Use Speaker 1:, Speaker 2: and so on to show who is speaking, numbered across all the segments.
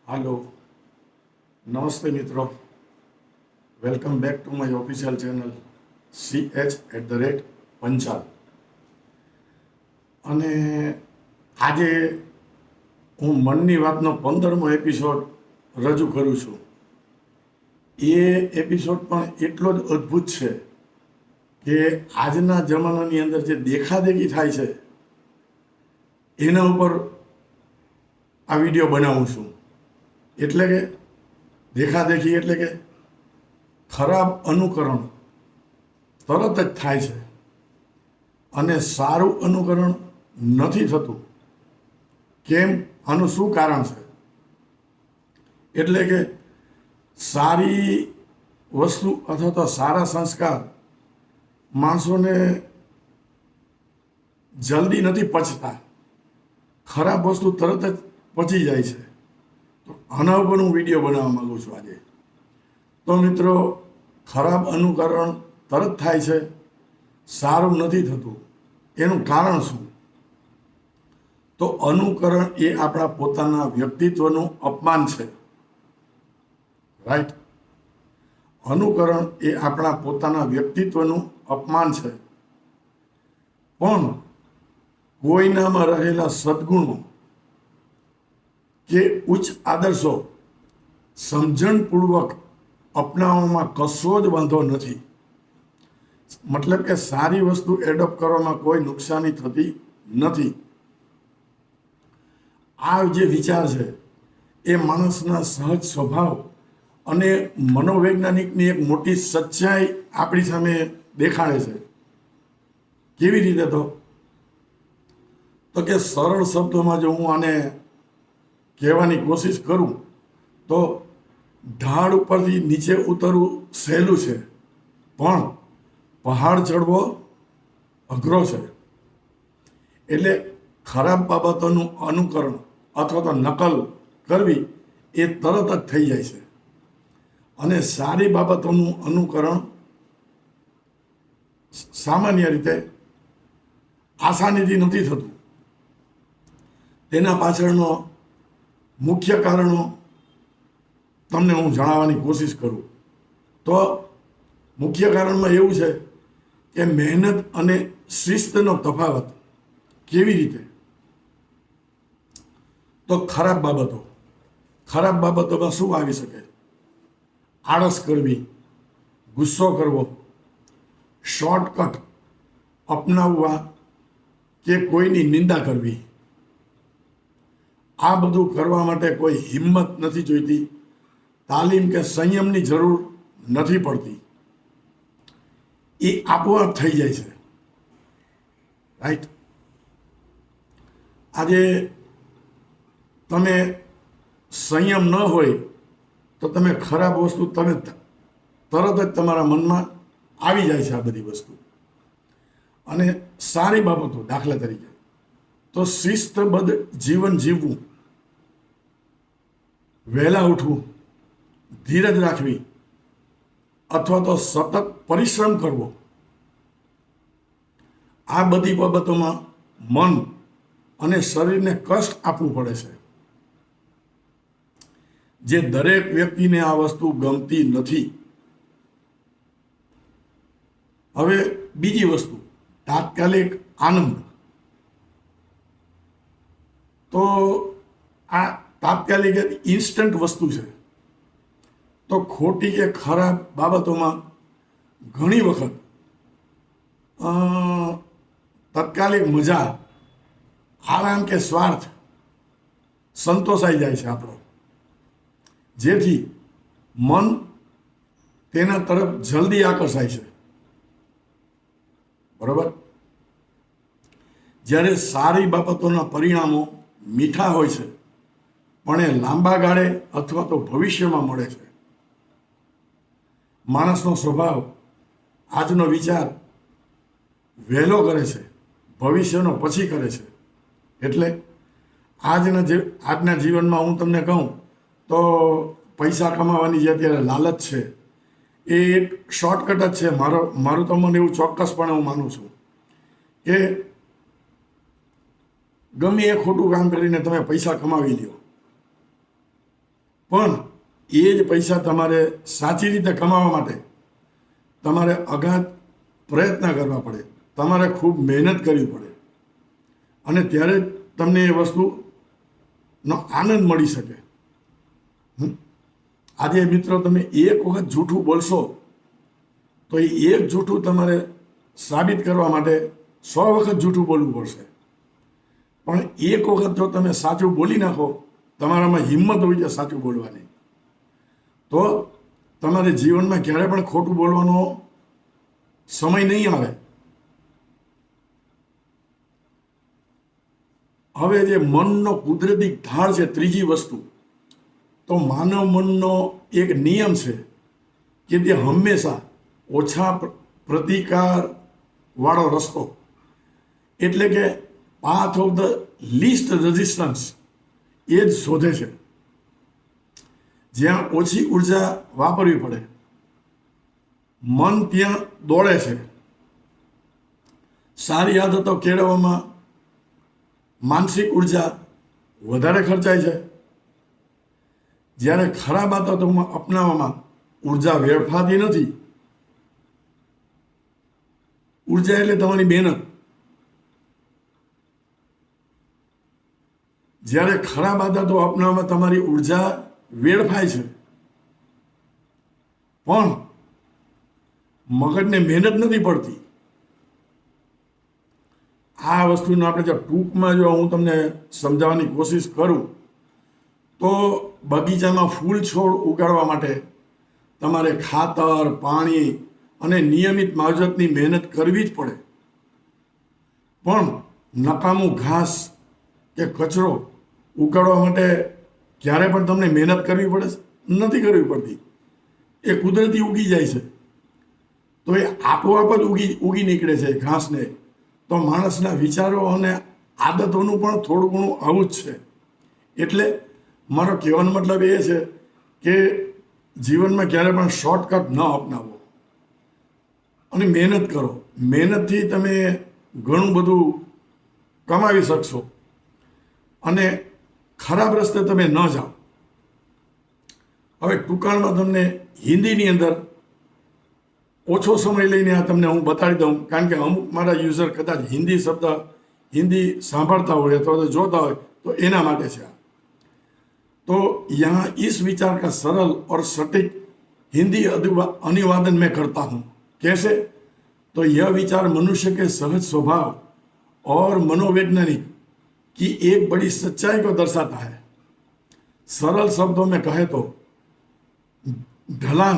Speaker 1: હાલો, નમસ્તે મિત્રો. Welcome back to my official channel CH@પંચાલ. અને આજે હું મનની વાતનો 15મો એપિસોડ રજૂ કરું છું. એ એપિસોડ પણ એટલો જ અદ્ભુત છે કે આજના જમાનાની અંદર જે દેખાદેખી થાય છે એના ઉપર આ વિડીયો બનાવું છું. એટલે કે દેખાદેખી એટલે કે ખરાબ અનુકરણ તરત જ થાય છે અને સારું અનુકરણ નથી થતું. કેમ? આનું શું કારણ છે? એટલે કે સારી વસ્તુ અથવા તો સારા સંસ્કાર માણસોને જલ્દી નથી પચતા. ખરાબ વસ્તુ તરત જ પચી જાય છે. તો આના ઉપર હું વિડીયો બનાવવા માંગુ છું આજે. તો મિત્રો, ખરાબ અનુકરણ તરત થાય છે, સારું નથી થતું. એનું કારણ શું? તો અનુકરણ એ આપણા પોતાના વ્યક્તિત્વનું અપમાન છે. રાઈટ? અનુકરણ એ આપણા પોતાના વ્યક્તિત્વનું અપમાન છે. પણ કોઈનામાં રહેલા સદ્ગુણો કે ઉચ્ચ આદર્શો સમજણપૂર્વક અપનાવવામાં કશો જ વાંધો નથી. મતલબ કે સારી વસ્તુ એડોપ્ટ કરવામાં કોઈ નુકસાની થતી નથી. આ જે વિચાર છે એ માણસના સહજ સ્વભાવ અને મનોવૈજ્ઞાનિકની એક મોટી સચ્ચાઈ આપણી સામે દેખાડે છે. કેવી રીતે? તો કે સરળ શબ્દોમાં જો હું આને કહેવાની કોશિશ કરું તો ઢાળ ઉપરથી નીચે ઉતરવું સહેલું છે, પણ પહાડ ચડવો અઘરો છે. એટલે ખરાબ બાબતોનું અનુકરણ અથવા તો નકલ કરવી એ તરત જ થઈ જાય છે, અને સારી બાબતોનું અનુકરણ સામાન્ય રીતે આસાનીથી નથી થતું. તેના પાછળનો મુખ્ય કારણો તમને હું જણાવવાની કોશિશ કરું તો મુખ્ય કારણમાં એવું છે કે મહેનત અને શિસ્તનો તફાવત. કેવી રીતે? તો ખરાબ બાબતોમાં શું આવી શકે? આળસ કરવી, ગુસ્સો કરવો, શોર્ટકટ અપનાવવા કે કોઈની નિંદા કરવી. આ બધું કરવા માટે કોઈ હિંમત નથી જોઈતી, તાલીમ કે સંયમની જરૂર નથી પડતી. એ આપોઆપ થઈ જાય છે. રાઈટ? આજે તમે સંયમ ન હોય તો તમે ખરાબ વસ્તુ તમે તરત જ તમારા મનમાં આવી જાય છે. આ બધી વસ્તુ અને સારી બાબતો, દાખલા તરીકે તો શિસ્તબદ્ધ જીવન જીવવું, વહેલા ઉઠવું, ધીરજ રાખવી અથવા તો સતત પરિશ્રમ કરવો. આ બધી બાબતોમાં મન અને શરીરને કષ્ટ આપવું પડે છે. જે દરેક વ્યક્તિને આ વસ્તુ ગમતી નથી. હવે બીજી વસ્તુ, તાત્કાલિક આનંદ. તો આ તાત્કાલિક ઇન્સ્ટન્ટ વસ્તુ છે. તો ખોટી કે ખરાબ બાબતોમાં ઘણી વખત તાત્કાલિક મજા, આરામ કે સ્વાર્થ સંતોષાઈ જાય છે આપણો, જેથી મન તેના તરફ જલ્દી આકર્ષાય છે. બરોબર? જ્યારે સારી બાબતોના પરિણામો મીઠા હોય છે, પણ એ લાંબા ગાળે અથવા તો ભવિષ્યમાં મળે છે. માણસનો સ્વભાવ આજનો વિચાર વહેલો કરે છે, ભવિષ્યનો પછી કરે છે. એટલે આજના જીવનમાં હું તમને કહું તો પૈસા કમાવાની જે અત્યારે લાલચ છે એ એક શોર્ટકટ જ છે. મારું તો મને એવું ચોક્કસપણે હું માનું છું કે ગમે એ ખોટું કામ કરીને તમે પૈસા કમાવી લ્યો. પણ એ જ પૈસા તમારે સાચી રીતે કમાવા માટે તમારે અગાધ પ્રયત્ન કરવા પડે, તમારે ખૂબ મહેનત કરવી પડે, અને ત્યારે જ તમને એ વસ્તુનો આનંદ મળી શકે. આજે મિત્રો તમે એક વખત જૂઠું બોલશો તો એ એક જૂઠું તમારે સાબિત કરવા માટે 100 વખત જૂઠું બોલવું પડશે. પણ એક વખત જો તમે સાચું બોલી નાખો, તમારામાં હિંમત હોય છે સાચું બોલવાની, તો તમારે જીવનમાં ક્યારે પણ ખોટું બોલવાનો સમય નહીં આવે. હવે જે મનનો કુદરતી ઢાળ છે, ત્રીજી વસ્તુ, તો માનવ મનનો એક નિયમ છે કે તે હંમેશા ઓછા પ્રતિકાર વાળો રસ્તો, એટલે કે path of the least resistance એ જ શોધે છે. જ્યાં ઓછી ઉર્જા વાપરવી પડે, મન ત્યાં દોડે છે. સારી આદતો કેળવવામાં માનસિક ઉર્જા વધારે ખર્ચાય છે, જ્યારે ખરાબ આદતો અપનાવવામાં ઉર્જા વેડફાતી નથી. ઉર્જા એટલે તમારી મહેનત. જ્યારે ખરાબ આદતો અપનાવવામાં તમારી ઉર્જા વેડફાય છે, પણ મગજને મહેનત નથી પડતી. આ વસ્તુને આપણે જો ટૂંકમાં જો હું તમને સમજાવવાની કોશિશ કરું તો બગીચામાં ફૂલ છોડ ઉગાડવા માટે તમારે ખાતર, પાણી અને નિયમિત માવજતની મહેનત કરવી જ પડે. પણ નકામું ઘાસ કે કચરો ઉગાડવા માટે ક્યારે પણ તમને મહેનત કરવી પડે નથી કરવી પડતી. એ કુદરતી ઉગી જાય છે, તો એ આપોઆપ જ ઉગી નીકળે છે ઘાસને. તો માણસના વિચારો અને આદતોનું પણ થોડું ઘણું આવું જ છે. એટલે મારો કહેવાનો મતલબ એ છે કે જીવનમાં ક્યારે પણ શોર્ટકટ ન અપનાવો અને મહેનત કરો. મહેનતથી તમે ઘણું બધું કમાવી શકશો અને ખરાબ રસ્તે તમે ન જાઓ. હવે ટૂંકાણમાં તમને હિન્દીની અંદર ઓછો સમય લઈને આ તમને હું બતાડી દઉં, કારણ કે અમુક મારા યુઝર કદાચ હિન્દી સાંભળતા હોય અથવા તો જોતા હોય તો એના માટે છે. तो यहाँ इस विचार का सरल और सटीक हिंदी अनुवादन मैं करता हूँ. कैसे? तो यह विचार मनुष्य के सहज स्वभाव और मनोवैज्ञानिक की एक बड़ी सच्चाई को दर्शाता है. सरल शब्दों में कहे तो ढलान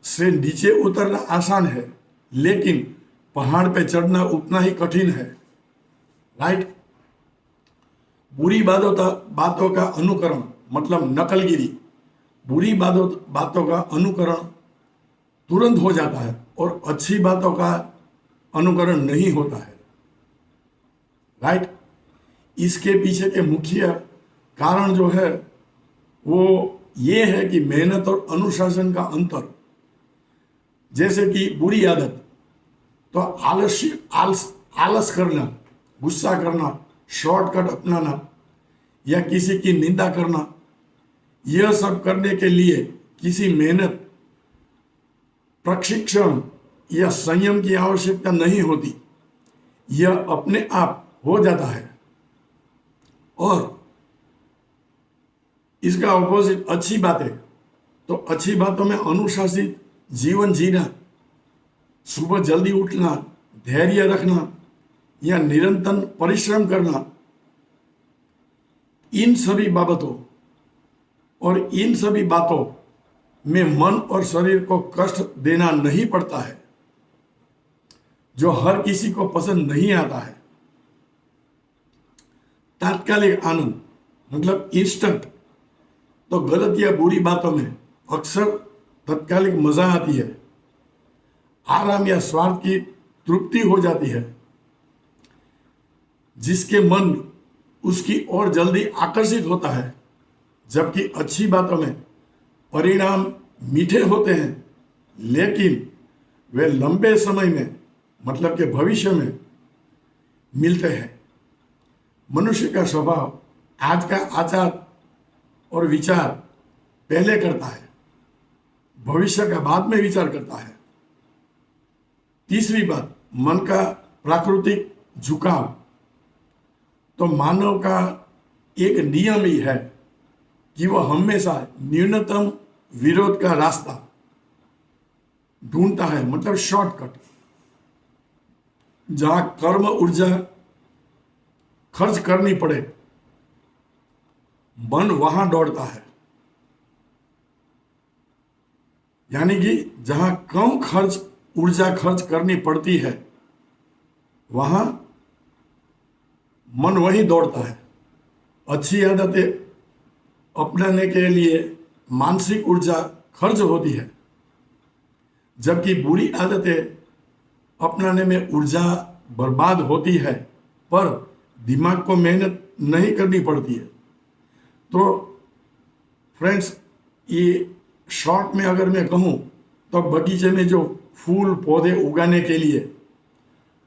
Speaker 1: से नीचे उतरना आसान है, लेकिन पहाड़ पे चढ़ना उतना ही कठिन है. राइट? बुरी बातों का अनुकरण मतलब नकलगिरी, बुरी बातों का अनुकरण तुरंत हो जाता है और अच्छी बातों का अनुकरण नहीं होता है. राइट? इसके पीछे के मुख्य कारण जो है वो ये है कि मेहनत और अनुशासन का अंतर. जैसे कि बुरी आदत तो आलस करना, गुस्सा करना, शॉर्टकट अपनाना या किसी की निंदा करना, यह सब करने के लिए किसी मेहनत, प्रशिक्षण या संयम की आवश्यकता नहीं होती. यह अपने आप हो जाता है. और इसका ऑपोजिट अच्छी बातें, तो अच्छी बातों में अनुशासित जीवन जीना, सुबह जल्दी उठना, धैर्य रखना या निरंतर परिश्रम करना, इन सभी बाबतों और इन सभी बातों में मन और शरीर को कष्ट देना नहीं पड़ता है, जो हर किसी को पसंद नहीं आता है. तात्कालिक आनंद मतलब इंस्टेंट, तो गलत या बुरी बातों में अक्सर तत्कालिक मजा आती है, आराम या स्वार्थ की तृप्ति हो जाती है, जिसके मन उसकी ओर जल्दी आकर्षित होता है. जबकि अच्छी बातों में परिणाम मीठे होते हैं, लेकिन वे लंबे समय में मतलब के भविष्य में मिलते हैं. मनुष्य का स्वभाव, आज का आचार और विचार पहले करता है, भविष्य का बाद में विचार करता है। तीसरी बात, मन का प्राकृतिक झुकाव। तो मानव का एक नियम ही है कि वह हमेशा न्यूनतम विरोध का रास्ता ढूंढता है, मतलब शॉर्टकट। जहां कर्म ऊर्जा खर्च करनी पड़े, मन वहां दौड़ता है। यानी कि जहां कम ऊर्जा खर्च करनी पड़ती है, वहां मन वहीं दौड़ता है। अच्छी आदतें अपनाने के लिए मानसिक ऊर्जा खर्च होती है, जबकि बुरी आदतें अपनाने में ऊर्जा बर्बाद होती है, पर दिमाग को मेहनत नहीं करनी पड़ती है। तो फ्रेंड्स, ये शॉर्ट में अगर मैं कहूँ तो बगीचे में जो फूल पौधे उगाने के लिए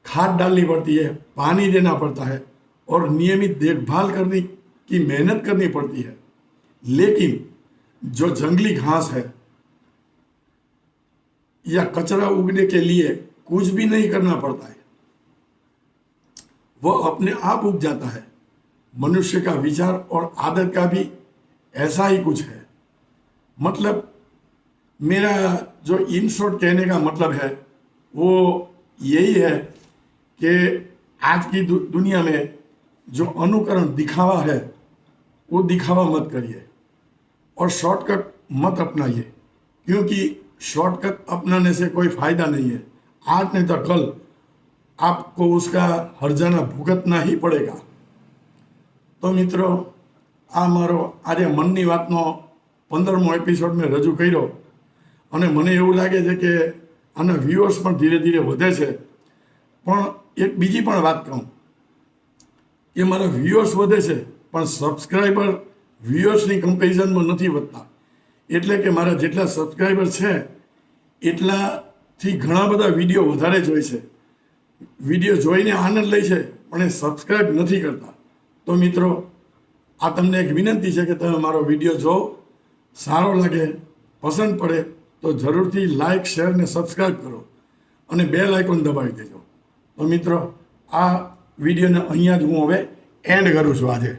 Speaker 1: खाद डालनी पड़ती है, पानी देना पड़ता है और नियमित देखभाल करने की मेहनत करनी पड़ती है, लेकिन जो जंगली घास है या कचरा उगने के लिए कुछ भी नहीं करना पड़ता है, वह अपने आप उग जाता है। मनुष्य का विचार और आदत का भी ऐसा ही कुछ है। मतलब मेरा जो इन शॉर्ट कहने का मतलब है वो यही है कि आज की दुनिया में जो अनुकरण दिखावा है, वो दिखावा मत करिए और शॉर्टकट मत अपनाइए, क्योंकि शॉर्टकट अपनाने से कोई फायदा नहीं है। आज नहीं तो कल आपको उसका हर्जाना भुगतना ही पड़ेगा। तो मित्रों, आ मारो आज मननी वातनो 15मो एपिसोड में रजू कर्यो અને મને એવું લાગે છે કે આના વ્યુઅર્સ પણ ધીરે ધીરે વધે છે। પણ એક બીજી પણ વાત કહું કે મારા વ્યુઅર્સ વધે છે, પણ સબસ્ક્રાઈબર વ્યુઅર્સની કમ્પેરિઝનમાં નથી વધતા। એટલે કે મારા જેટલા સબસ્ક્રાઈબર છે એટલાથી ઘણા બધા વિડીયો વધારે જોઈ છે, વિડીયો જોઈને આનંદ લે છે, પણ એ સબસ્ક્રાઈબ નથી કરતા। તો મિત્રો, આ તમને એક વિનંતી છે કે તમે મારો વિડીયો જો, સારો લાગે, પસંદ પડે તો જરૂરથી લાઇક, શેર ને સબસ્ક્રાઈબ કરો અને બેલ આઇકોન દબાવી દેજો। તો મિત્રો, આ વિડીયોને અહીંયા જ હું હવે એન્ડ કરું છું આજે।